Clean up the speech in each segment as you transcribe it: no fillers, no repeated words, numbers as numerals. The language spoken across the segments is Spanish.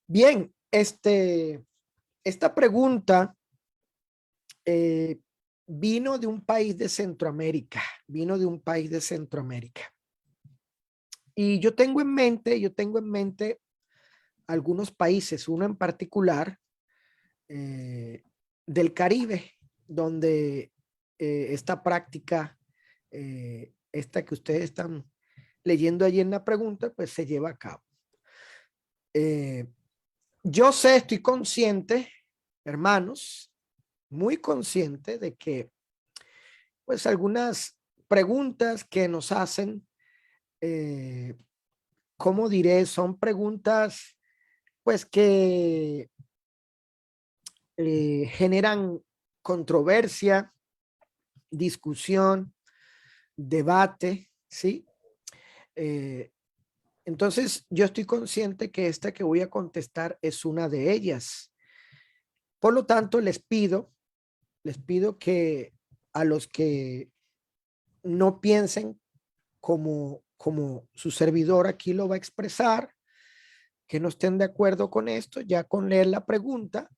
Bien, esta pregunta eh, vino de un país de Centroamérica, Y yo tengo en mente algunos países, uno en particular eh, del Caribe, donde esta práctica, esta que ustedes están leyendo allí en la pregunta, pues se lleva a cabo. Eh, yo sé, estoy consciente, hermanos, muy consciente de que pues algunas preguntas que nos hacen, eh, ¿cómo diré? Son preguntas pues que generan controversia, discusión, debate, ¿sí? Eh, entonces, yo estoy consciente que esta que voy a contestar es una de ellas. Por lo tanto, les pido que a los que no piensen como su servidor aquí lo va a expresar, que no estén de acuerdo con esto, ya con leer la pregunta,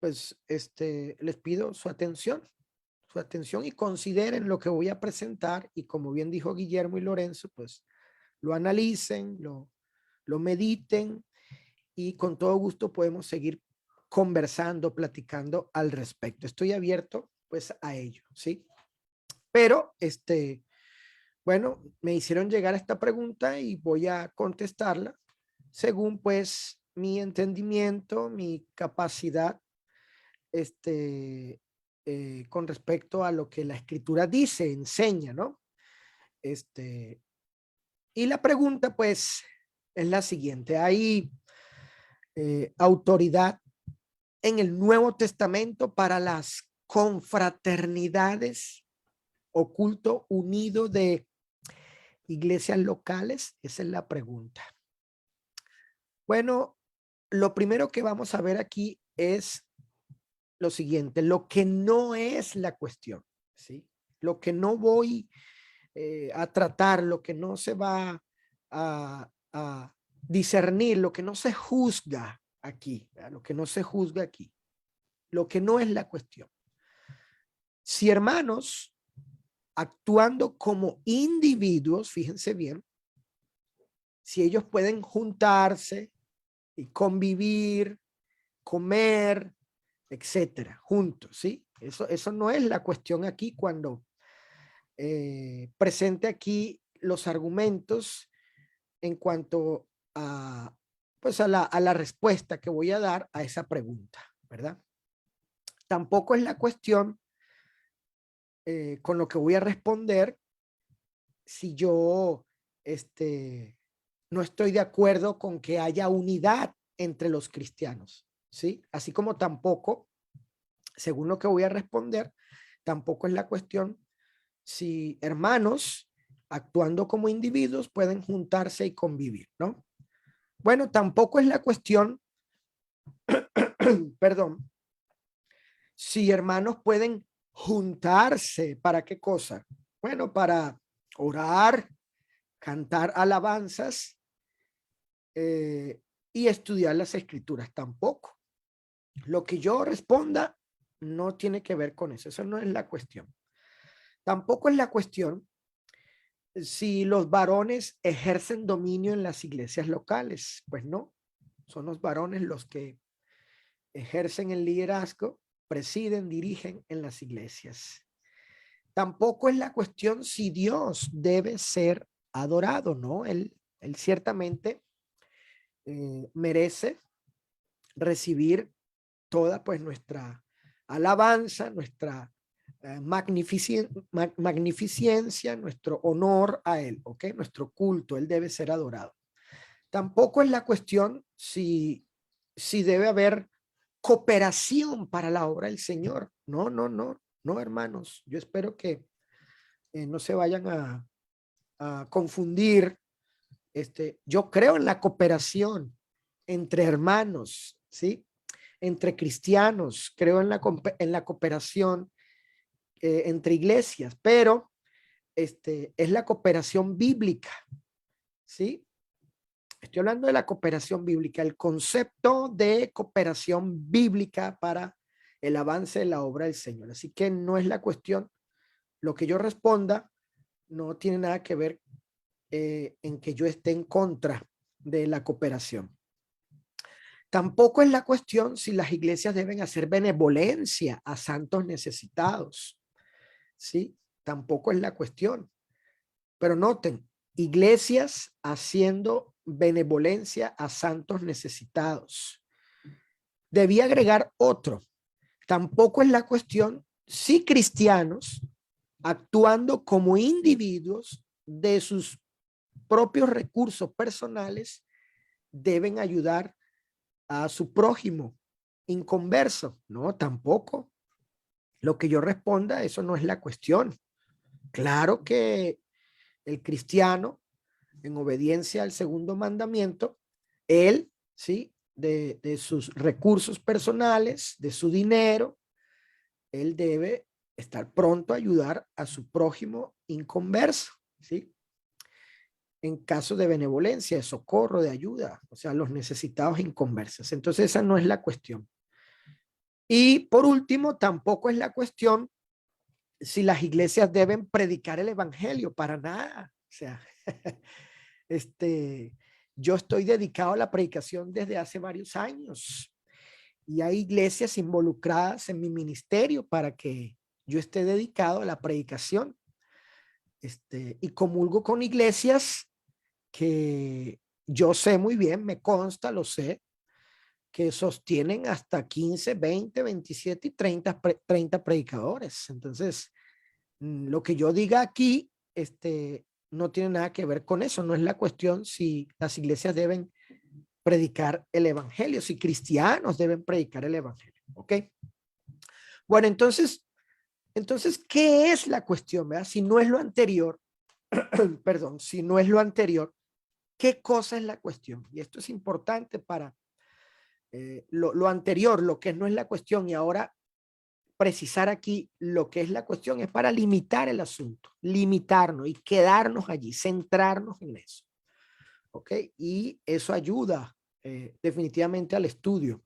pues les pido su atención y consideren lo que voy a presentar y como bien dijo Guillermo y Lorenzo, pues lo analicen, lo mediten y con todo gusto podemos seguir conversando, platicando al respecto. Estoy abierto pues a ello, ¿sí? Pero bueno, me hicieron llegar esta pregunta y voy a contestarla según pues mi entendimiento, mi capacidad, con respecto a lo que la escritura dice, enseña, ¿no? Este, y la pregunta pues es la siguiente. ¿Hay autoridad en el Nuevo Testamento para las confraternidades o culto unido de iglesias locales? Esa es la pregunta. Bueno, lo primero que vamos a ver aquí es lo siguiente, lo que no es la cuestión, ¿sí? Lo que no voy a tratar, lo que no se va a discernir, lo que no se juzga aquí, ¿verdad? Lo que no se juzga aquí, lo que no es la cuestión. Si hermanos actuando como individuos, fíjense bien, si ellos pueden juntarse y convivir, comer, etcétera, juntos, ¿sí? Eso no es la cuestión aquí cuando presente aquí los argumentos en cuanto a, pues a la respuesta que voy a dar a esa pregunta, ¿verdad? Tampoco es la cuestión con lo que voy a responder si yo no estoy de acuerdo con que haya unidad entre los cristianos, ¿sí? Así como tampoco, según lo que voy a responder, tampoco es la cuestión si hermanos actuando como individuos pueden juntarse y convivir, ¿no? Bueno, tampoco es la cuestión, perdón, si hermanos pueden juntarse, ¿para qué cosa? Bueno, para orar, cantar alabanzas eh, y estudiar las escrituras tampoco. Lo que yo responda no tiene que ver con eso no es la cuestión. Tampoco es la cuestión si los varones ejercen dominio en las iglesias locales. Pues no, son los varones los que ejercen el liderazgo, presiden, dirigen en las iglesias. Tampoco es la cuestión si Dios debe ser adorado, ¿no? Él ciertamente merece recibir toda pues nuestra alabanza, nuestra magnificencia, nuestro honor a él, ¿ok? Nuestro culto, él debe ser adorado. Tampoco es la cuestión si debe haber cooperación para la obra del Señor. No, no, no, no, hermanos. Yo espero que no se vayan a confundir. Yo creo en la cooperación entre hermanos, ¿sí? Entre cristianos, creo en la cooperación entre iglesias, pero es la cooperación bíblica, ¿sí? Estoy hablando de la cooperación bíblica, el concepto de cooperación bíblica para el avance de la obra del Señor. Así que no es la cuestión, lo que yo responda no tiene nada que ver en que yo esté en contra de la cooperación. Tampoco es la cuestión si las iglesias deben hacer benevolencia a santos necesitados. ¿Sí? Tampoco es la cuestión. Pero noten, iglesias haciendo benevolencia a santos necesitados. Debí agregar otro. Tampoco es la cuestión si cristianos actuando como individuos de sus propios recursos personales deben ayudar a su prójimo inconverso. No, tampoco. Lo que yo responda, eso no es la cuestión. Claro que el cristiano, en obediencia al segundo mandamiento, él, ¿sí? De sus recursos personales, de su dinero, él debe estar pronto a ayudar a su prójimo inconverso, ¿sí? En caso de benevolencia, de socorro, de ayuda, o sea, los necesitados inconversos. Entonces, esa no es la cuestión. Y por último, tampoco es la cuestión si las iglesias deben predicar el evangelio, para nada. O sea, yo estoy dedicado a la predicación desde hace varios años y hay iglesias involucradas en mi ministerio para que yo esté dedicado a la predicación. Y comulgo con iglesias que yo sé muy bien, me consta, lo sé, que sostienen hasta 15, 20, 27 y 30 predicadores. Entonces, lo que yo diga aquí, no tiene nada que ver con eso. No es la cuestión si las iglesias deben predicar el evangelio, si cristianos deben predicar el evangelio. ¿Ok? Bueno, entonces, ¿qué es la cuestión? ¿Verdad? Si no es lo anterior, perdón, si no es lo anterior, ¿qué cosa es la cuestión? Y esto es importante para lo anterior, lo que no es la cuestión, y ahora precisar aquí lo que es la cuestión es para limitar el asunto, limitarnos y quedarnos allí, centrarnos en eso. ¿Ok? Y eso ayuda definitivamente al estudio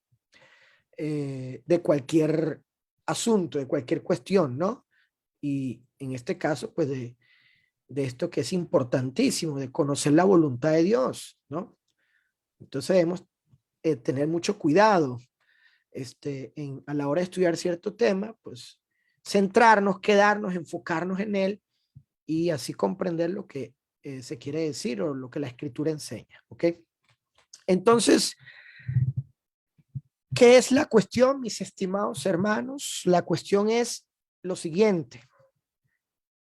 de cualquier asunto, de cualquier cuestión, ¿no? Y en este caso, pues de esto que es importantísimo, de conocer la voluntad de Dios, ¿no? Entonces debemos tener mucho cuidado a la hora de estudiar cierto tema, pues centrarnos, quedarnos, enfocarnos en él y así comprender lo que se quiere decir o lo que la escritura enseña. ¿Ok? Entonces, ¿qué es la cuestión, mis estimados hermanos? La cuestión es lo siguiente.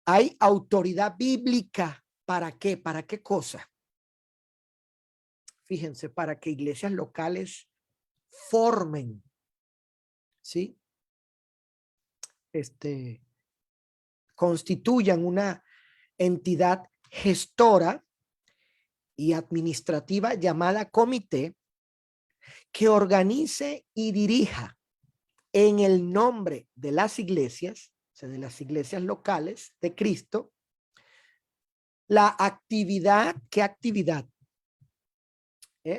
¿Hay autoridad bíblica para qué? ¿Para qué cosa? Fíjense, para que iglesias locales formen, ¿sí? Constituyan una entidad gestora y administrativa llamada comité que organice y dirija en el nombre de las iglesias, o sea, de las iglesias locales de Cristo, la actividad, ¿qué actividad?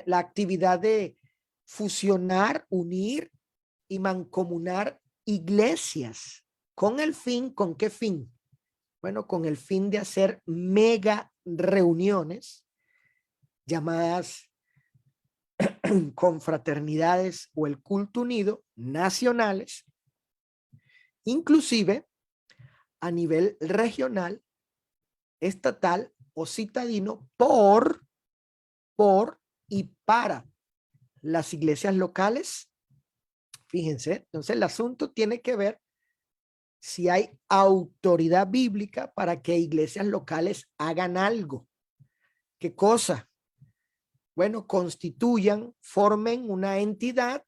La actividad de fusionar, unir y mancomunar iglesias. ¿Con el fin? ¿Con qué fin? Bueno, con el fin de hacer mega reuniones llamadas confraternidades o el culto unido nacionales, inclusive a nivel regional, estatal o citadino por y para las iglesias locales. Fíjense, entonces el asunto tiene que ver si hay autoridad bíblica para que iglesias locales hagan algo. ¿Qué cosa? Bueno, constituyan, formen una entidad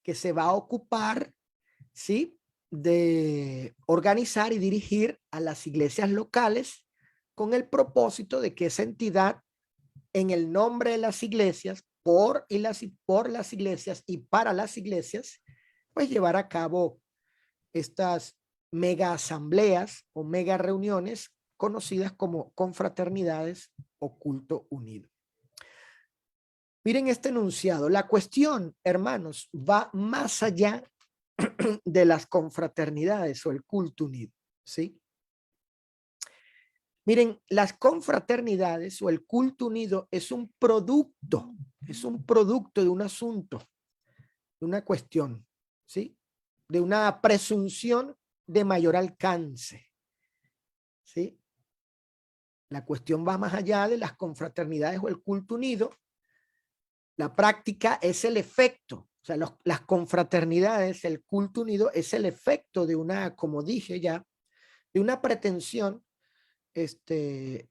que se va a ocupar, ¿sí? De organizar y dirigir a las iglesias locales con el propósito de que esa entidad, en el nombre de las iglesias, por las iglesias y para las iglesias, pues llevar a cabo estas mega asambleas o mega reuniones conocidas como confraternidades o culto unido. Miren este enunciado. La cuestión, hermanos, va más allá de las confraternidades o el culto unido, ¿sí? Miren, las confraternidades o el culto unido es un producto de un asunto, de una cuestión, ¿sí? De una presunción de mayor alcance, ¿sí? La cuestión va más allá de las confraternidades o el culto unido. La práctica es el efecto, o sea, las confraternidades, el culto unido es el efecto de una, como dije ya, de una pretensión de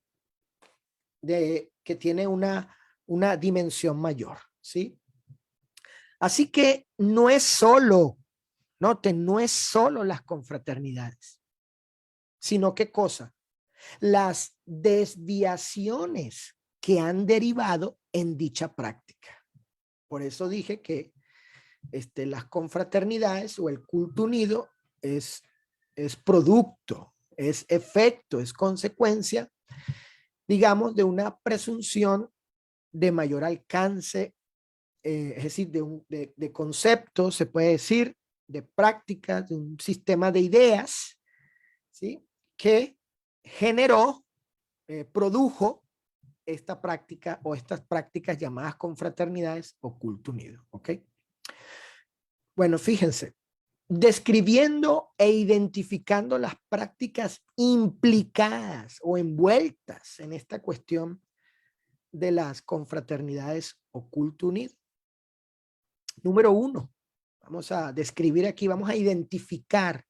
que tiene una dimensión mayor, ¿sí? Así que no es solo, noten, no es solo las confraternidades, sino qué cosa, las desviaciones que han derivado en dicha práctica. Por eso dije que las confraternidades o el culto unido es producto, es efecto, es consecuencia, digamos, de una presunción de mayor alcance, es decir, de conceptos, se puede decir, de prácticas, de un sistema de ideas, ¿sí? Que generó, produjo esta práctica o estas prácticas llamadas confraternidades o culto unido, ¿ok? Bueno, fíjense, describiendo e identificando las prácticas implicadas o envueltas en esta cuestión de las confraternidades o culto unido. Número uno, vamos a describir aquí, vamos a identificar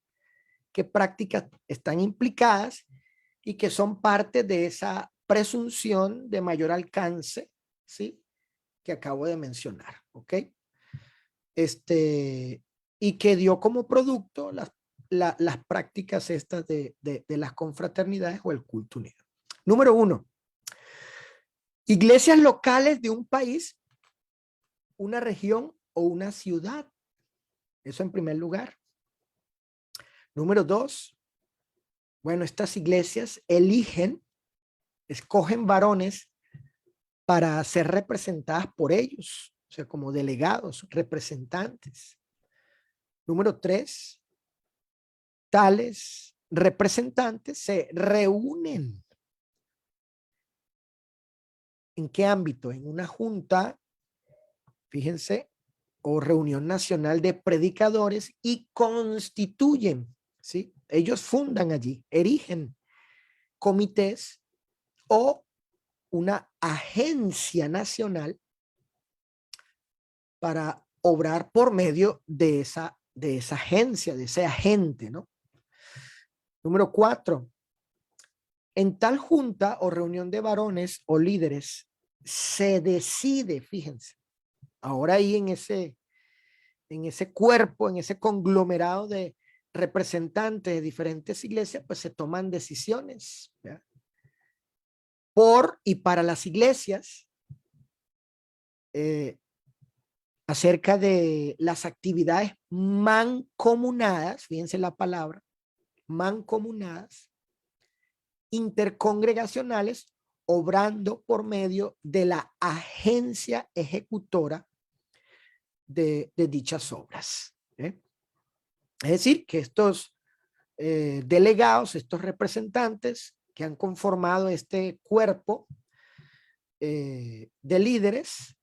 qué prácticas están implicadas y que son parte de esa presunción de mayor alcance, ¿sí? Que acabo de mencionar, ¿ok? Y que dio como producto las prácticas estas de las confraternidades o el culto unido. Número uno, iglesias locales de un país, una región o una ciudad. Eso en primer lugar. Número dos, bueno, estas iglesias escogen varones para ser representadas por ellos, o sea, como delegados, representantes. Número tres, tales representantes se reúnen. ¿En qué ámbito? En una junta, fíjense, o reunión nacional de predicadores y constituyen, ¿sí? Ellos fundan allí, erigen comités o una agencia nacional para obrar por medio de esa agencia, de ese agente, ¿no? Número cuatro, en tal junta o reunión de varones o líderes se decide, fíjense, ahora ahí en ese cuerpo, en ese conglomerado de representantes de diferentes iglesias, pues se toman decisiones, ¿ya? Por y para las iglesias, eh, acerca de las actividades mancomunadas, fíjense la palabra, mancomunadas, intercongregacionales, obrando por medio de la agencia ejecutora de dichas obras. ¿Eh? Es decir, que estos delegados, estos representantes que han conformado este cuerpo de líderes,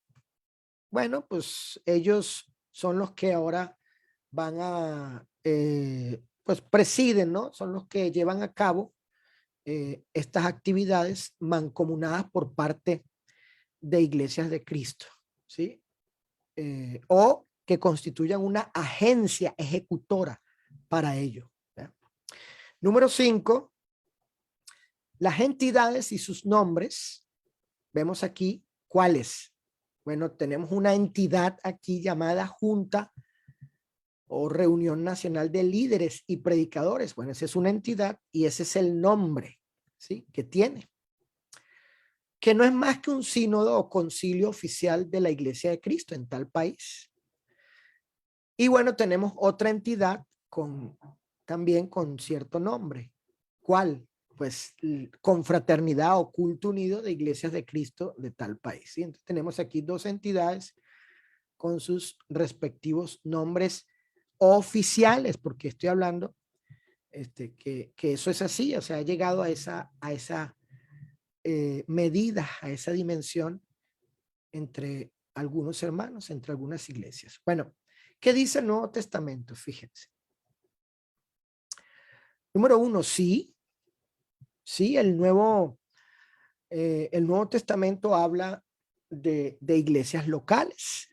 bueno, pues ellos son los que ahora van a, pues presiden, ¿no? Son los que llevan a cabo estas actividades mancomunadas por parte de iglesias de Cristo, ¿sí? O que constituyan una agencia ejecutora para ello. ¿Ya? Número 5, las entidades y sus nombres. Vemos aquí cuáles. Bueno, tenemos una entidad aquí llamada Junta o Reunión Nacional de Líderes y Predicadores. Bueno, esa es una entidad y ese es el nombre, ¿sí? Que tiene. Que no es más que un sínodo o concilio oficial de la Iglesia de Cristo en tal país. Y bueno, tenemos otra entidad también con cierto nombre. ¿Cuál? pues, confraternidad o culto unido de iglesias de Cristo de tal país. ¿Sí? Entonces tenemos aquí dos entidades con sus respectivos nombres oficiales, porque estoy hablando que eso es así, o sea, ha llegado a esa medida, a esa dimensión entre algunos hermanos, entre algunas iglesias. Bueno, ¿qué dice el Nuevo Testamento? Fíjense. Número uno, sí, el Nuevo Testamento habla de iglesias locales.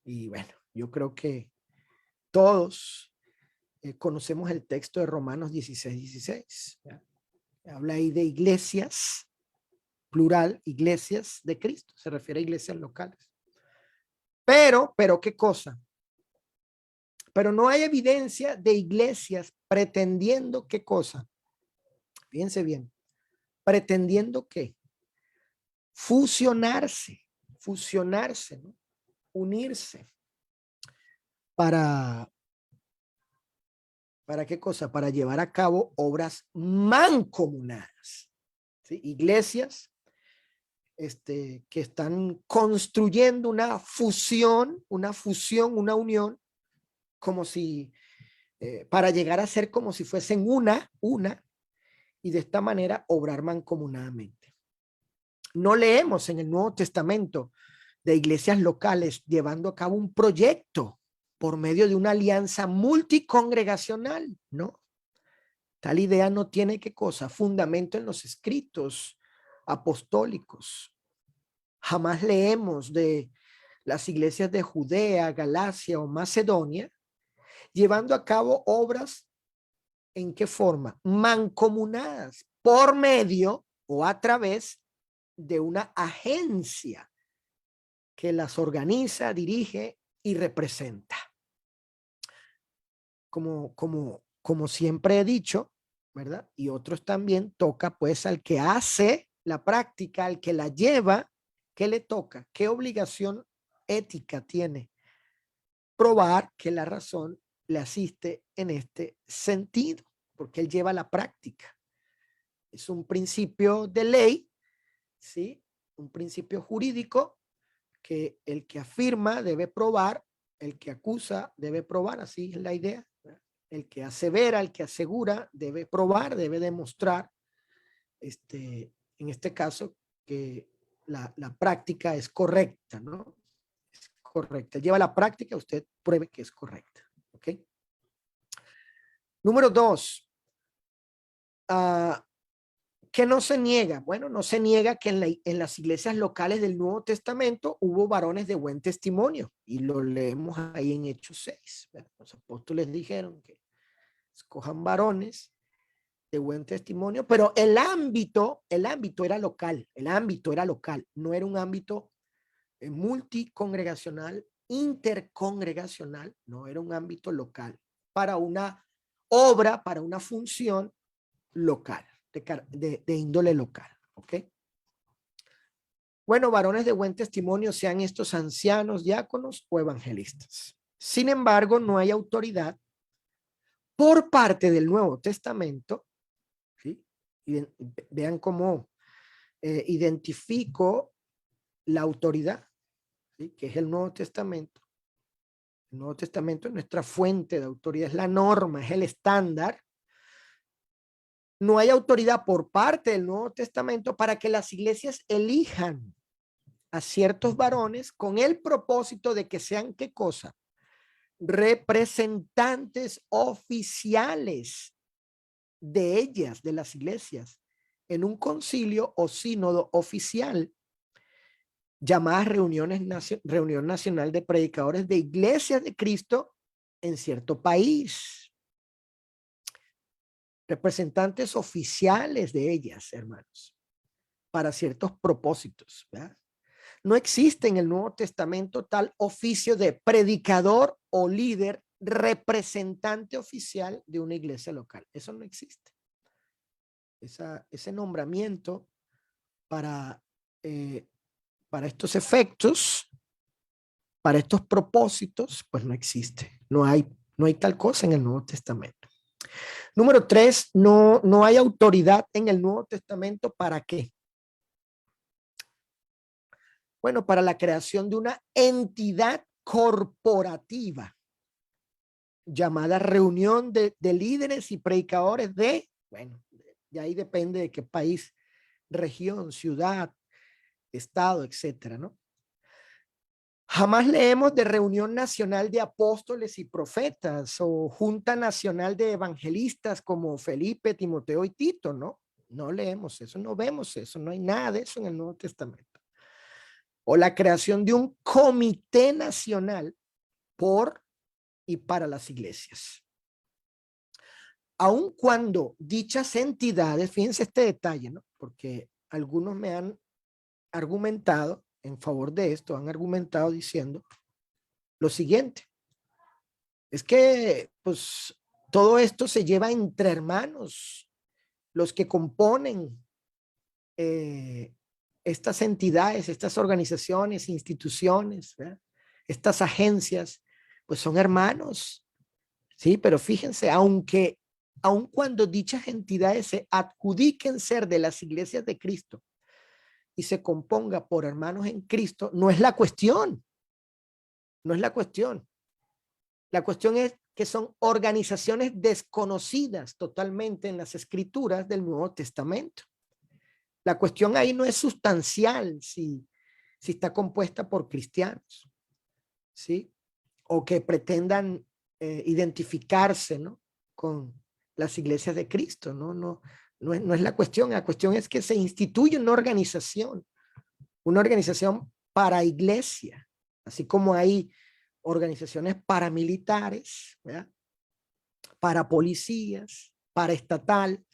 Y bueno, yo creo que todos conocemos el texto de Romanos 16:16. Habla ahí de iglesias, plural, iglesias de Cristo. Se refiere a iglesias locales. Pero, ¿qué cosa? Pero no hay evidencia de iglesias pretendiendo qué cosa. Fíjense bien. Pretendiendo qué. Fusionarse, ¿no? Unirse. ¿Para qué cosa? Para llevar a cabo obras mancomunadas. ¿Sí? Iglesias que están construyendo una fusión, una unión, como si, para llegar a ser como si fuesen una, y de esta manera obrar mancomunadamente. No leemos en el Nuevo Testamento de iglesias locales llevando a cabo un proyecto por medio de una alianza multicongregacional, ¿no? Tal idea no tiene qué cosa, fundamento en los escritos apostólicos. Jamás leemos de las iglesias de Judea, Galacia o Macedonia llevando a cabo obras. ¿En qué forma? Mancomunadas por medio o a través de una agencia que las organiza, dirige y representa. Como siempre he dicho, ¿verdad? Y otros también, toca pues al que hace la práctica, al que la lleva, ¿qué le toca? ¿Qué obligación ética tiene? Probar que la razón le asiste en este sentido, porque él lleva la práctica. Es un principio de ley, ¿sí? Un principio jurídico que el que afirma debe probar, el que acusa debe probar, así es la idea. El que asevera, el que asegura, debe probar, debe demostrar, en este caso, que la práctica es correcta, ¿no? Es correcta. Lleva la práctica, usted pruebe que es correcta, ¿ok? Número 2. ¿Qué no se niega? Bueno, no se niega que en las iglesias locales del Nuevo Testamento hubo varones de buen testimonio, y lo leemos ahí en Hechos 6. Los apóstoles dijeron que escojan varones de buen testimonio, pero el ámbito era local, no era un ámbito multicongregacional, intercongregacional, no era un ámbito local, para una obra, para una función local, de índole local, ¿ok? Bueno, varones de buen testimonio, sean estos ancianos, diáconos o evangelistas. Sin embargo, no hay autoridad por parte del Nuevo Testamento, ¿sí? Y vean cómo identifico la autoridad, ¿sí? Que es el Nuevo Testamento. El Nuevo Testamento es nuestra fuente de autoridad, es la norma, es el estándar. No hay autoridad por parte del Nuevo Testamento para que las iglesias elijan a ciertos varones con el propósito de que sean, ¿qué cosa? Representantes oficiales de ellas, de las iglesias, en un concilio o sínodo oficial, llamadas reunión nacional de predicadores de iglesias de Cristo en cierto país. Representantes oficiales de ellas, hermanos, para ciertos propósitos, ¿verdad? No existe en el Nuevo Testamento tal oficio de predicador o líder representante oficial de una iglesia local. Eso no existe. Ese nombramiento para estos efectos, para estos propósitos, pues no existe. No hay tal cosa en el Nuevo Testamento. Número 3, no hay autoridad en el Nuevo Testamento. ¿Para qué? Bueno, para la creación de una entidad corporativa llamada reunión de líderes y predicadores bueno, de ahí depende de qué país, región, ciudad, estado, etcétera, ¿no? Jamás leemos de reunión nacional de apóstoles y profetas o junta nacional de evangelistas como Felipe, Timoteo y Tito, ¿no? No leemos eso, no vemos eso, no hay nada de eso en el Nuevo Testamento. O la creación de un comité nacional por y para las iglesias. Aun cuando dichas entidades, fíjense este detalle, ¿no? Porque algunos me han argumentado en favor de esto, han argumentado diciendo lo siguiente: es que pues todo esto se lleva entre hermanos, los que componen estas entidades, estas organizaciones, instituciones, ¿verdad? Estas agencias, pues son hermanos, ¿sí? Pero fíjense, aun cuando dichas entidades se adjudiquen ser de las iglesias de Cristo y se componga por hermanos en Cristo, no es la cuestión, no es la cuestión. La cuestión es que son organizaciones desconocidas totalmente en las escrituras del Nuevo Testamento. La cuestión ahí no es sustancial si está compuesta por cristianos, ¿sí? O que pretendan identificarse, ¿no?, con las iglesias de Cristo, ¿no? No es la cuestión. La cuestión es que se instituye una organización para iglesia, así como hay organizaciones paramilitares, ¿verdad?, para policías, para estatal,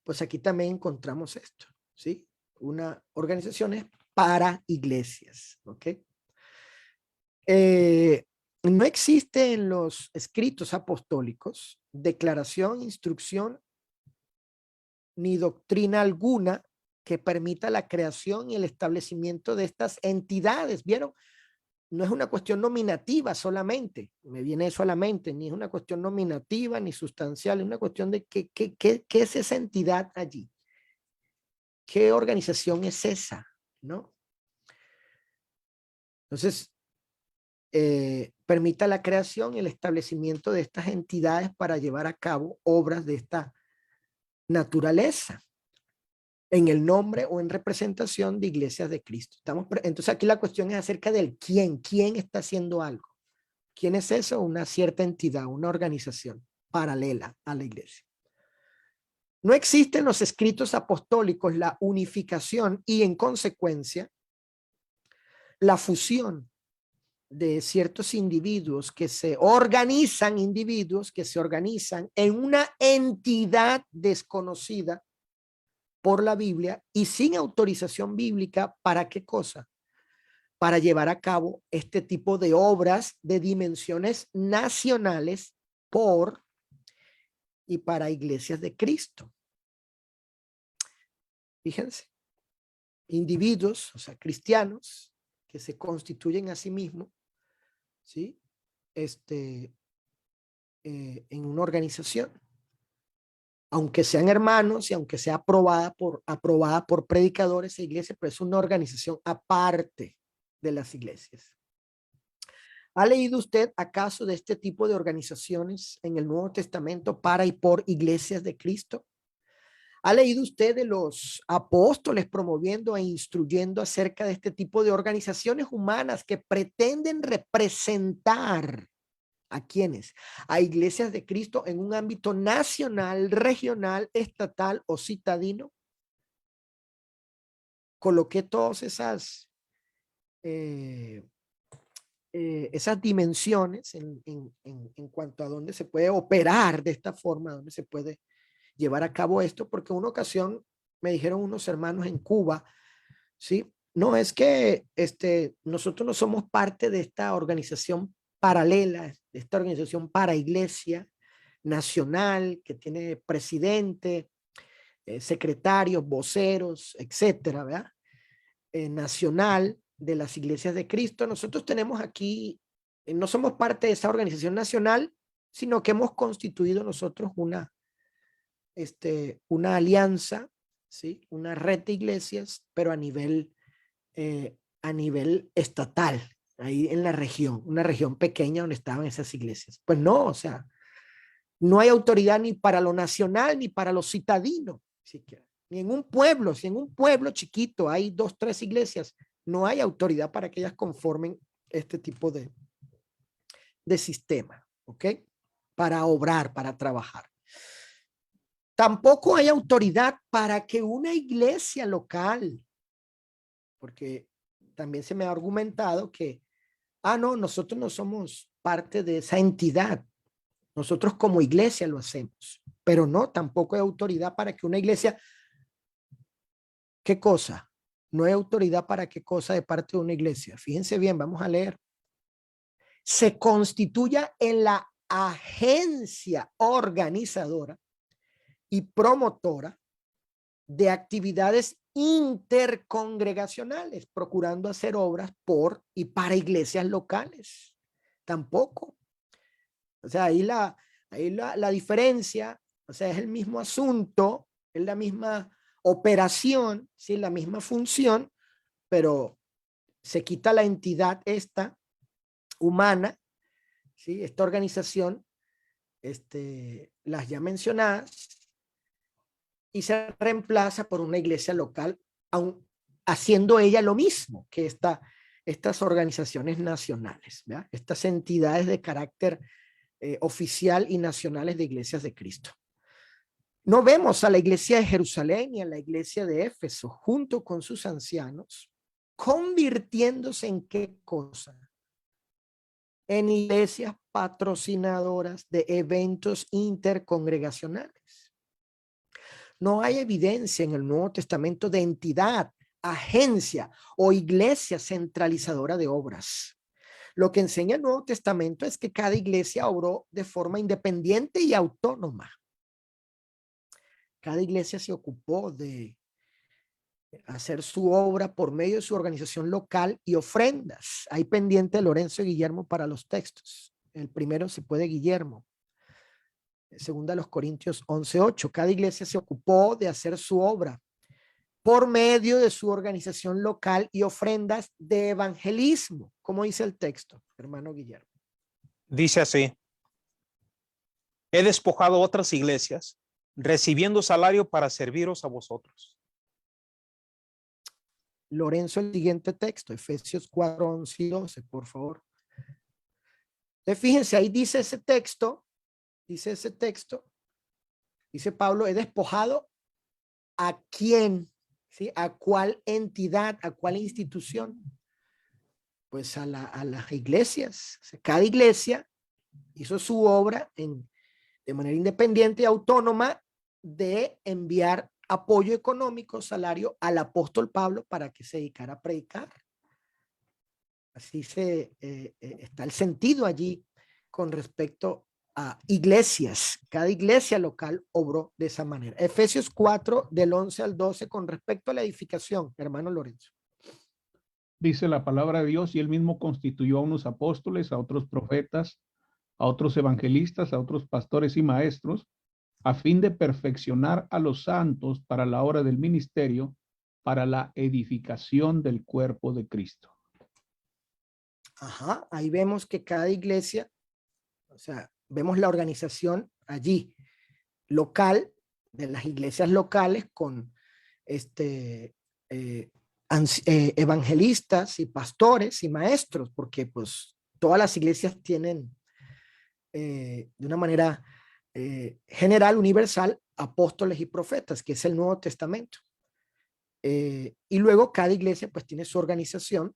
pues aquí también encontramos esto, ¿sí? Una organizaciones para iglesias, ¿ok? No existe en los escritos apostólicos declaración, instrucción, ni doctrina alguna que permita la creación y el establecimiento de estas entidades. ¿Vieron? No es una cuestión nominativa solamente, me viene eso a la mente, ni es una cuestión nominativa ni sustancial, es una cuestión de qué es esa entidad allí. ¿Qué organización es esa? ¿No? Entonces, permita la creación y el establecimiento de estas entidades para llevar a cabo obras de esta naturaleza en el nombre o en representación de iglesias de Cristo. Entonces aquí la cuestión es acerca del quién está haciendo algo. ¿Quién es eso? Una cierta entidad, una organización paralela a la iglesia. No existe en los escritos apostólicos la unificación y en consecuencia la fusión de ciertos individuos que se organizan en una entidad desconocida por la Biblia y sin autorización bíblica. ¿Para qué cosa? Para llevar a cabo este tipo de obras de dimensiones nacionales por y para iglesias de Cristo. Fíjense, individuos, o sea, cristianos, que se constituyen a sí mismos, ¿sí? En una organización, aunque sean hermanos y aunque sea aprobada por predicadores e iglesias, pero es una organización aparte de las iglesias. ¿Ha leído usted acaso de este tipo de organizaciones en el Nuevo Testamento para y por iglesias de Cristo? ¿Ha leído usted de los apóstoles promoviendo e instruyendo acerca de este tipo de organizaciones humanas que pretenden representar a quienes? A iglesias de Cristo en un ámbito nacional, regional, estatal o citadino. Coloqué todas esas dimensiones en cuanto a dónde se puede operar de esta forma, dónde se puede llevar a cabo esto, porque en una ocasión me dijeron unos hermanos en Cuba, ¿sí? No, es que nosotros no somos parte de esta organización paralela, de esta organización para iglesia nacional que tiene presidente, secretarios, voceros, etcétera, ¿verdad? Nacional de las iglesias de Cristo. Nosotros tenemos aquí, no somos parte de esa organización nacional, sino que hemos constituido nosotros una una alianza, ¿sí? Una red de iglesias, pero a nivel estatal, ahí en la región, una región pequeña donde estaban esas iglesias. Pues no, o sea, no hay autoridad ni para lo nacional ni para lo citadino, siquiera. Ni en un pueblo, si en un pueblo chiquito hay 2, 3 iglesias, no hay autoridad para que ellas conformen este tipo de sistema, ¿ok? Para obrar, para trabajar. Tampoco hay autoridad para que una iglesia local, porque también se me ha argumentado que, no, nosotros no somos parte de esa entidad. Nosotros como iglesia lo hacemos, pero no, tampoco hay autoridad para que una iglesia, ¿qué cosa? No hay autoridad para qué cosa de parte de una iglesia. Fíjense bien, vamos a leer. Se constituya en la agencia organizadora y promotora de actividades intercongregacionales, procurando hacer obras por y para iglesias locales. Tampoco. O sea, ahí la diferencia, o sea, es el mismo asunto, es la misma operación, ¿sí? La misma función, pero se quita la entidad esta humana, ¿sí? Esta organización, las ya mencionadas, y se reemplaza por una iglesia local, aun haciendo ella lo mismo que estas organizaciones nacionales, ¿verdad? Estas entidades de carácter oficial y nacionales de iglesias de Cristo. No vemos a la iglesia de Jerusalén y a la iglesia de Éfeso junto con sus ancianos convirtiéndose en qué cosa? En iglesias patrocinadoras de eventos intercongregacionales. No hay evidencia en el Nuevo Testamento de entidad, agencia o iglesia centralizadora de obras. Lo que enseña el Nuevo Testamento es que cada iglesia obró de forma independiente y autónoma. Cada iglesia se ocupó de hacer su obra por medio de su organización local y ofrendas. Hay pendiente Lorenzo y Guillermo para los textos. El primero se puede Guillermo. Segunda a los Corintios 11:8. Cada iglesia se ocupó de hacer su obra por medio de su organización local y ofrendas de evangelismo. ¿Cómo dice el texto, hermano Guillermo? Dice así: he despojado otras iglesias, recibiendo salario para serviros a vosotros. Lorenzo, el siguiente texto, Efesios 4:11-12, por favor. Entonces, fíjense, ahí dice ese texto, dice Pablo, he despojado a quién, ¿sí? A cuál entidad, a cuál institución. Pues a las iglesias. O sea, cada iglesia hizo su obra de manera independiente y autónoma de enviar apoyo económico, salario al apóstol Pablo para que se dedicara a predicar. Así está el sentido allí con respecto a iglesias. Cada iglesia local obró de esa manera. Efesios 4 del 11 al 12 con respecto a la edificación, hermano Lorenzo. Dice la palabra de Dios, y él mismo constituyó a unos apóstoles, a otros profetas, a otros evangelistas, a otros pastores y maestros, a fin de perfeccionar a los santos para la obra del ministerio, para la edificación del cuerpo de Cristo. Ajá, ahí vemos que cada iglesia, o sea, vemos la organización allí local, de las iglesias locales con evangelistas y pastores y maestros, porque pues todas las iglesias tienen de una manera general, apóstoles y profetas, que es el Nuevo Testamento. Y luego cada iglesia pues tiene su organización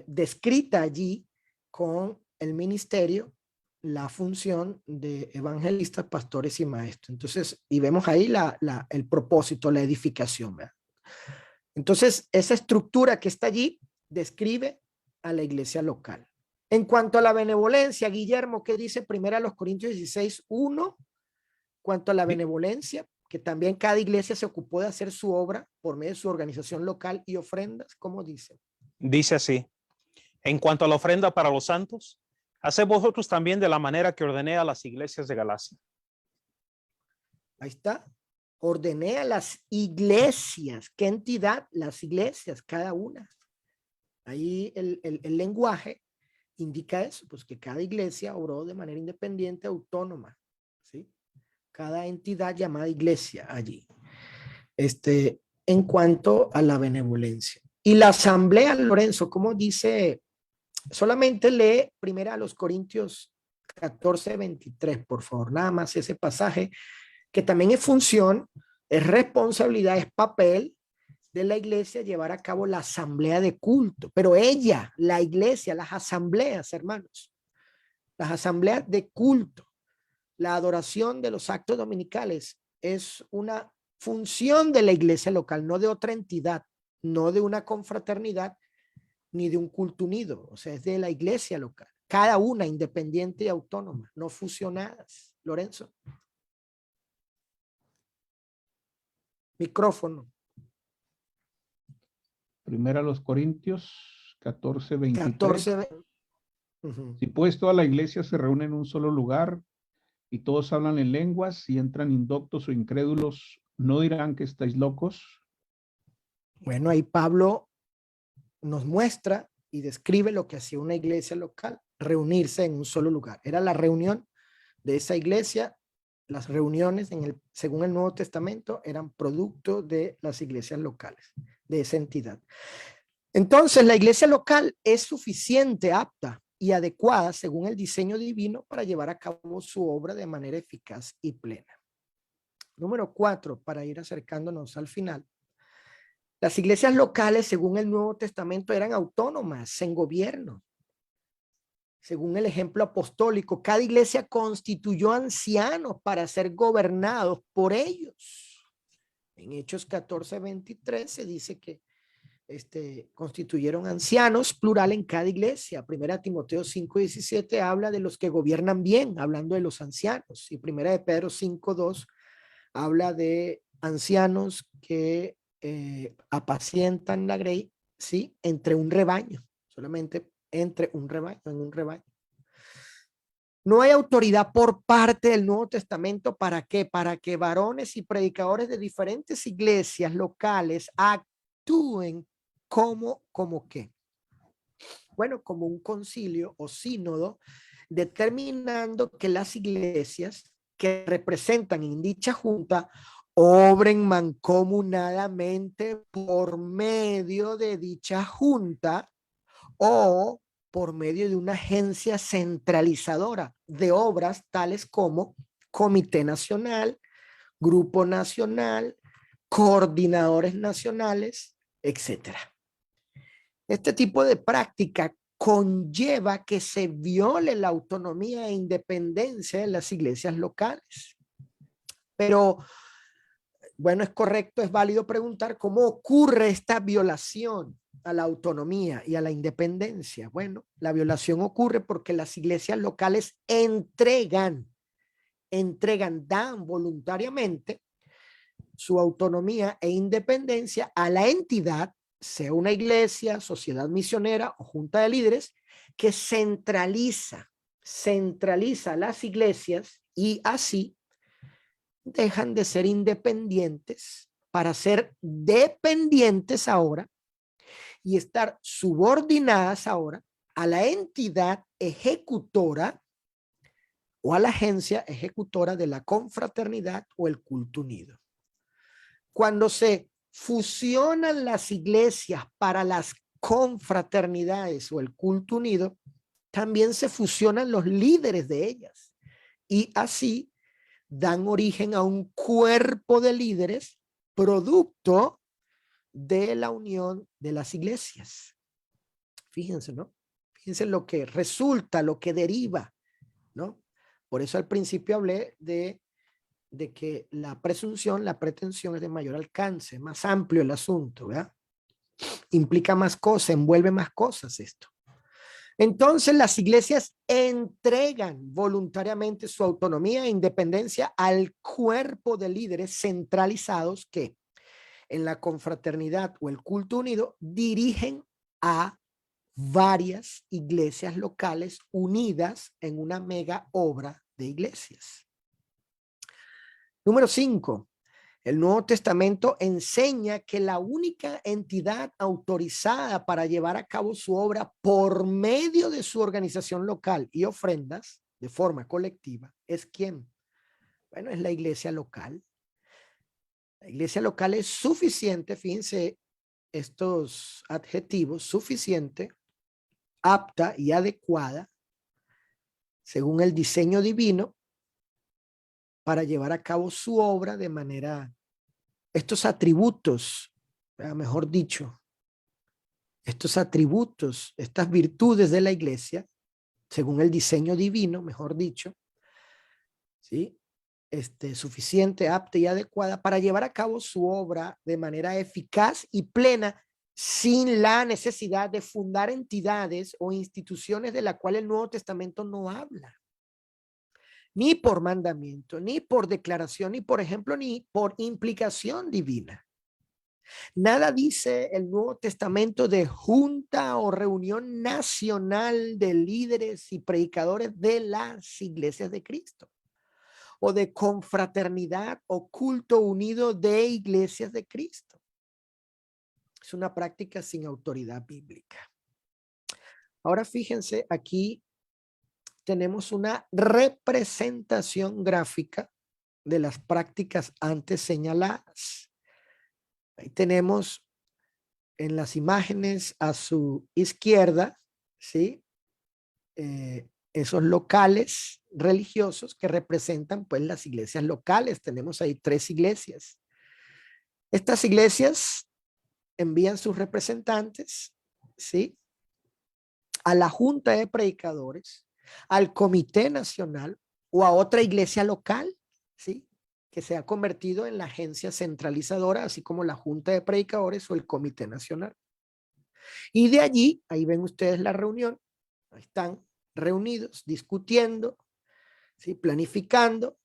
descrita allí con el ministerio, la función de evangelistas, pastores y maestros. Entonces, y vemos ahí el propósito, la edificación, ¿verdad? Entonces, esa estructura que está allí describe a la iglesia local. En cuanto a la benevolencia, Guillermo, ¿qué dice 1 Corintios 16:1? Cuanto a la benevolencia, que también cada iglesia se ocupó de hacer su obra por medio de su organización local y ofrendas, ¿cómo dice? Dice así: en cuanto a la ofrenda para los santos, haced vosotros también de la manera que ordené a las iglesias de Galacia. Ahí está. Ordené a las iglesias. ¿Qué entidad? Las iglesias, cada una. Ahí el lenguaje indica eso, pues que cada iglesia obró de manera independiente, autónoma, ¿sí? Cada entidad llamada iglesia allí. En cuanto a la benevolencia. Y la asamblea, Lorenzo, como dice, solamente lee primero a los Corintios 14:23, por favor, nada más ese pasaje, que también es función, es responsabilidad, es papel de la iglesia llevar a cabo la asamblea de culto. Pero ella, la iglesia, las asambleas, hermanos, las asambleas de culto, la adoración de los actos dominicales es una función de la iglesia local, no de otra entidad, no de una confraternidad, ni de un culto unido. O sea, es de la iglesia local, cada una independiente y autónoma, no fusionadas. Lorenzo. Micrófono. Primera a los Corintios 14:23. 14. Si pues toda la iglesia se reúne en un solo lugar y todos hablan en lenguas, si entran indoctos o incrédulos, ¿no dirán que estáis locos? Bueno, ahí Pablo nos muestra y describe lo que hacía una iglesia local, reunirse en un solo lugar. Era la reunión de esa iglesia. Las reuniones según el Nuevo Testamento eran producto de las iglesias locales, de esa entidad. Entonces, la iglesia local es suficiente, apta y adecuada según el diseño divino para llevar a cabo su obra de manera eficaz y plena. Número 4, para ir acercándonos al final. Las iglesias locales, según el Nuevo Testamento, eran autónomas en gobierno. Según el ejemplo apostólico, cada iglesia constituyó ancianos para ser gobernados por ellos. En Hechos 14:23 se dice que constituyeron ancianos, plural, en cada iglesia. Primera Timoteo 5:17 habla de los que gobiernan bien, hablando de los ancianos. Y Primera de Pedro 5:2 habla de ancianos que apacientan la grey, ¿sí? Entre un rebaño, solamente entre un rebaño, en un rebaño. No hay autoridad por parte del Nuevo Testamento. ¿Para qué? Para que varones y predicadores de diferentes iglesias locales actúen como qué. Bueno, como un concilio o sínodo, determinando que las iglesias que representan en dicha junta obren mancomunadamente por medio de dicha junta o por medio de una agencia centralizadora de obras tales como Comité Nacional, Grupo Nacional, Coordinadores Nacionales, etcétera. Este tipo de práctica conlleva que se viole la autonomía e independencia de las iglesias locales. Pero, bueno, es correcto, es válido preguntar cómo ocurre esta violación a la autonomía y a la independencia. Bueno, la violación ocurre porque las iglesias locales dan voluntariamente su autonomía e independencia a la entidad, sea una iglesia, sociedad misionera o junta de líderes, que centraliza las iglesias y así dejan de ser independientes para ser dependientes ahora y estar subordinadas ahora a la entidad ejecutora o a la agencia ejecutora de la confraternidad o el culto unido. Cuando se fusionan las iglesias para las confraternidades o el culto unido, también se fusionan los líderes de ellas y así dan origen a un cuerpo de líderes producto de la unión de las iglesias. Fíjense, ¿no? Fíjense lo que resulta, lo que deriva, ¿no? Por eso al principio hablé de que la presunción, la pretensión es de mayor alcance, más amplio el asunto, ¿verdad? Implica más cosas, envuelve más cosas esto. Entonces las iglesias entregan voluntariamente su autonomía e independencia al cuerpo de líderes centralizados que en la confraternidad o el culto unido dirigen a varias iglesias locales unidas en una mega obra de iglesias. Número 5. El Nuevo Testamento enseña que la única entidad autorizada para llevar a cabo su obra por medio de su organización local y ofrendas de forma colectiva es ¿quién? Bueno, es la iglesia local. La iglesia local es suficiente, fíjense estos adjetivos, suficiente, apta y adecuada según el diseño divino para llevar a cabo su obra de manera, estos atributos, mejor dicho, estos atributos, estas virtudes de la iglesia, según el diseño divino, mejor dicho, ¿sí? Suficiente, apta y adecuada para llevar a cabo su obra de manera eficaz y plena, sin la necesidad de fundar entidades o instituciones de la cual el Nuevo Testamento no habla. Ni por mandamiento, ni por declaración, ni por ejemplo, ni por implicación divina. Nada dice el Nuevo Testamento de junta o reunión nacional de líderes y predicadores de las iglesias de Cristo, o de confraternidad o culto unido de iglesias de Cristo. Es una práctica sin autoridad bíblica. Ahora fíjense, aquí tenemos una representación gráfica de las prácticas antes señaladas. Ahí tenemos en las imágenes a su izquierda, ¿sí? Esos locales religiosos que representan pues las iglesias locales. Tenemos ahí 3 iglesias. Estas iglesias envían sus representantes, ¿sí? A la junta de predicadores, al comité nacional o a otra iglesia local, ¿sí? Que se ha convertido en la agencia centralizadora, así como la junta de predicadores o el comité nacional. Y de allí, ahí ven ustedes la reunión, ahí están reunidos, discutiendo, ¿sí? Planificando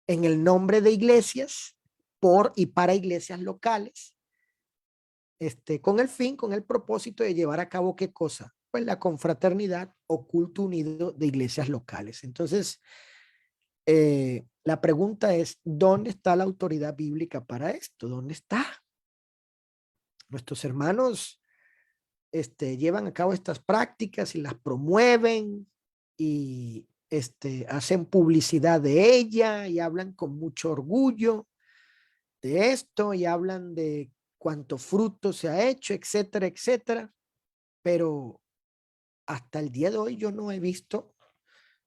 en el nombre de iglesias, por y para iglesias locales, con el fin, con el propósito de llevar a cabo ¿qué cosa? Pues la confraternidad o culto unido de iglesias locales. Entonces, la pregunta es, ¿dónde está la autoridad bíblica para esto? ¿Dónde está? Nuestros hermanos llevan a cabo estas prácticas y las promueven y hacen publicidad de ella y hablan con mucho orgullo de esto y hablan de cuánto fruto se ha hecho, etcétera, etcétera. Pero hasta el día de hoy yo no he visto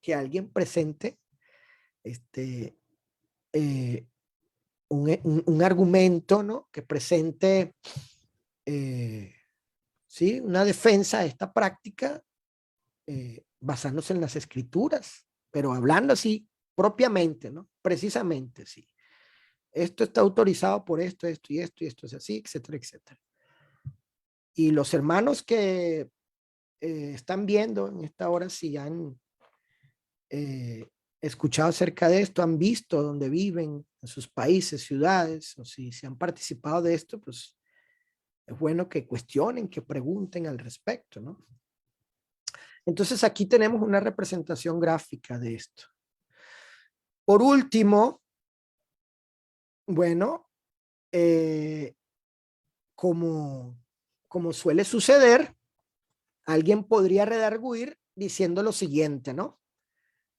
que alguien presente un argumento, ¿no? Que presente ¿sí? Una defensa de esta práctica basándose en las escrituras, pero hablando así propiamente, ¿no? Precisamente, sí. Esto está autorizado por esto, esto y esto, y esto es así, etcétera, etcétera. Y los hermanos que están viendo en esta hora, si han escuchado acerca de esto, han visto dónde viven, en sus países, ciudades, o si se han participado de esto, pues es bueno que cuestionen, que pregunten al respecto, ¿no? Entonces aquí tenemos una representación gráfica de esto. Por último, bueno, como suele suceder, alguien podría redarguir diciendo lo siguiente, ¿no?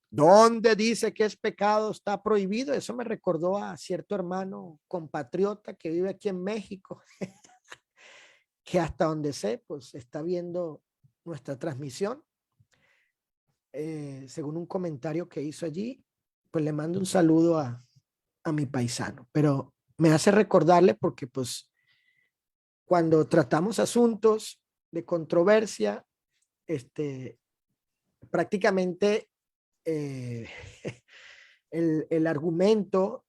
¿Dónde dice que es pecado está prohibido? Eso me recordó a cierto hermano compatriota que vive aquí en México, que hasta donde sé, pues está viendo nuestra transmisión. Según un comentario que hizo allí, pues le mando un saludo a mi paisano, pero me hace recordarle porque pues cuando tratamos asuntos de controversia, prácticamente el argumento,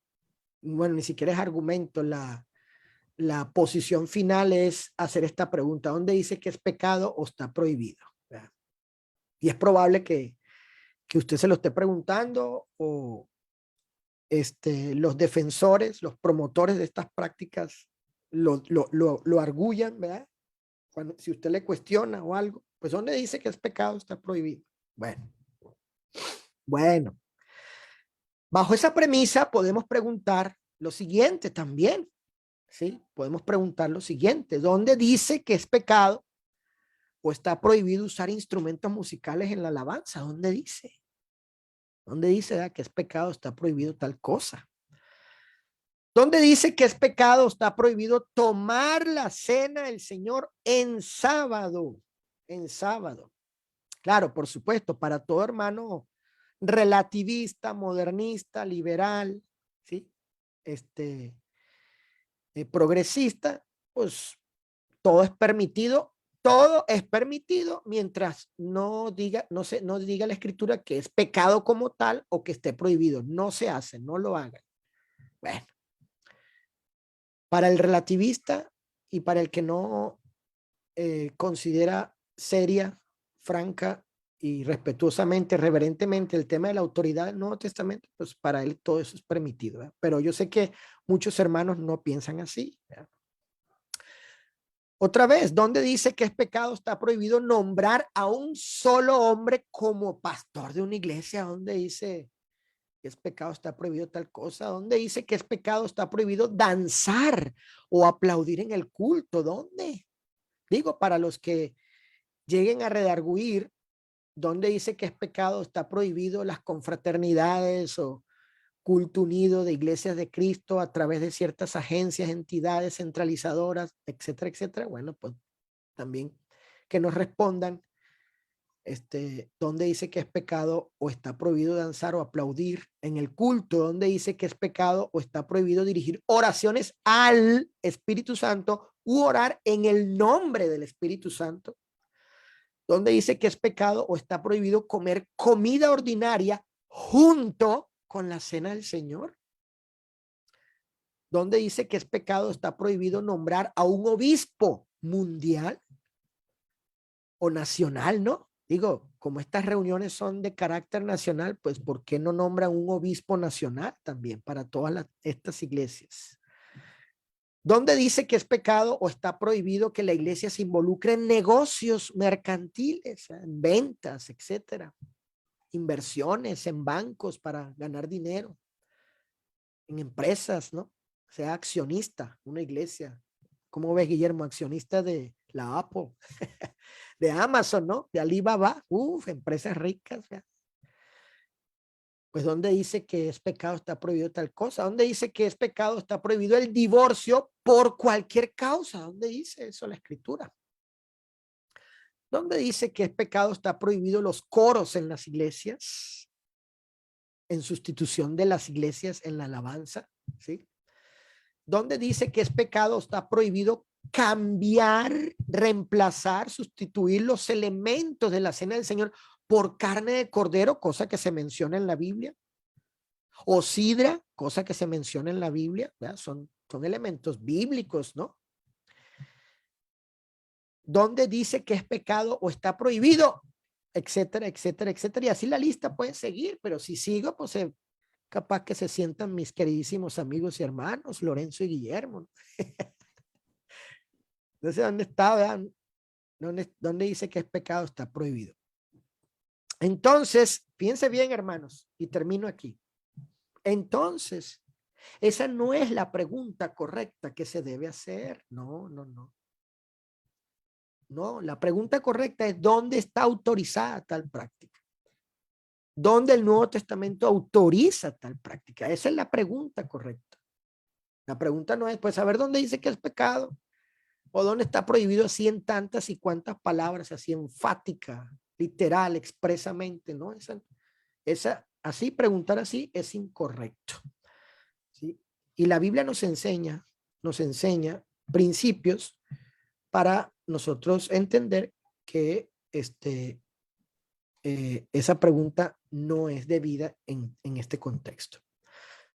bueno, ni siquiera es argumento, la posición final es hacer esta pregunta: ¿dónde dice que es pecado o está prohibido? ¿Verdad? Y es probable que usted se lo esté preguntando o los defensores, los promotores de estas prácticas lo arguyan, ¿verdad? Si usted le cuestiona o algo, pues ¿dónde dice que es pecado está prohibido? Bueno, Bajo esa premisa podemos preguntar lo siguiente también, ¿sí? Podemos preguntar lo siguiente, ¿dónde dice que es pecado o está prohibido usar instrumentos musicales en la alabanza? ¿Dónde dice? ¿Dónde dice que es pecado, está prohibido tal cosa? ¿Dónde dice que es pecado, está prohibido tomar la cena del Señor en sábado? En sábado. Claro, por supuesto, para todo hermano relativista, modernista, liberal, ¿sí? Progresista, pues todo es permitido mientras no diga, no diga la escritura que es pecado como tal o que esté prohibido. No se hace, no lo hagan. Bueno, para el relativista y para el que no considera seria, franca y respetuosamente, reverentemente el tema de la autoridad del Nuevo Testamento, pues para él todo eso es permitido, ¿verdad? Pero yo sé que muchos hermanos no piensan así, ¿verdad? Otra vez, ¿dónde dice que es pecado, está prohibido nombrar a un solo hombre como pastor de una iglesia? ¿Dónde dice que es pecado, está prohibido tal cosa? ¿Dónde dice que es pecado, está prohibido danzar o aplaudir en el culto? ¿Dónde? Digo, para los que lleguen a redarguir, ¿dónde dice que es pecado, está prohibido las confraternidades o culto unido de iglesias de Cristo a través de ciertas agencias, entidades centralizadoras, etcétera, etcétera? Bueno, pues también que nos respondan, ¿dónde dice que es pecado o está prohibido danzar o aplaudir en el culto? ¿Dónde dice que es pecado o está prohibido dirigir oraciones al Espíritu Santo u orar en el nombre del Espíritu Santo? ¿Dónde dice que es pecado o está prohibido comer comida ordinaria junto con la cena del Señor? ¿Dónde dice que es pecado o está prohibido nombrar a un obispo mundial o nacional, no? Digo, como estas reuniones son de carácter nacional, pues ¿por qué no nombran un obispo nacional también para todas estas iglesias? ¿Dónde dice que es pecado o está prohibido que la iglesia se involucre en negocios mercantiles, en ventas, etcétera? Inversiones en bancos para ganar dinero, en empresas, ¿no? Sea accionista, una iglesia. ¿Cómo ves, Guillermo? Accionista de la Apple, de Amazon, ¿no? De Alibaba, empresas ricas. ¿Ya? Pues ¿dónde dice que es pecado, está prohibido tal cosa? ¿Dónde dice que es pecado, está prohibido el divorcio por cualquier causa? ¿Dónde dice eso la escritura? ¿Dónde dice que es pecado, está prohibido los coros en las iglesias? En sustitución de las iglesias en la alabanza, ¿sí? ¿Dónde dice que es pecado, está prohibido cambiar, reemplazar, sustituir los elementos de la cena del Señor por carne de cordero, cosa que se menciona en la Biblia? O sidra, cosa que se menciona en la Biblia, ¿verdad? Son elementos bíblicos, ¿no? ¿Dónde dice que es pecado o está prohibido? Etcétera, etcétera, etcétera. Y así la lista puede seguir, pero si sigo, pues capaz que se sientan mis queridísimos amigos y hermanos, Lorenzo y Guillermo. Entonces, ¿dónde está? ¿Verdad? ¿Dónde dice que es pecado, está prohibido? Entonces, piense bien, hermanos, y termino aquí. Entonces, esa no es la pregunta correcta que se debe hacer. No, no, no. No, la pregunta correcta es ¿dónde está autorizada tal práctica? ¿Dónde el Nuevo Testamento autoriza tal práctica? Esa es la pregunta correcta. La pregunta no es, pues, a ver dónde dice que es pecado o dónde está prohibido así en tantas y cuantas palabras, así enfática, literal, expresamente, ¿no? Así, preguntar así es incorrecto. ¿Sí? Y la Biblia nos enseña principios para nosotros entender que esa pregunta no es debida en este contexto.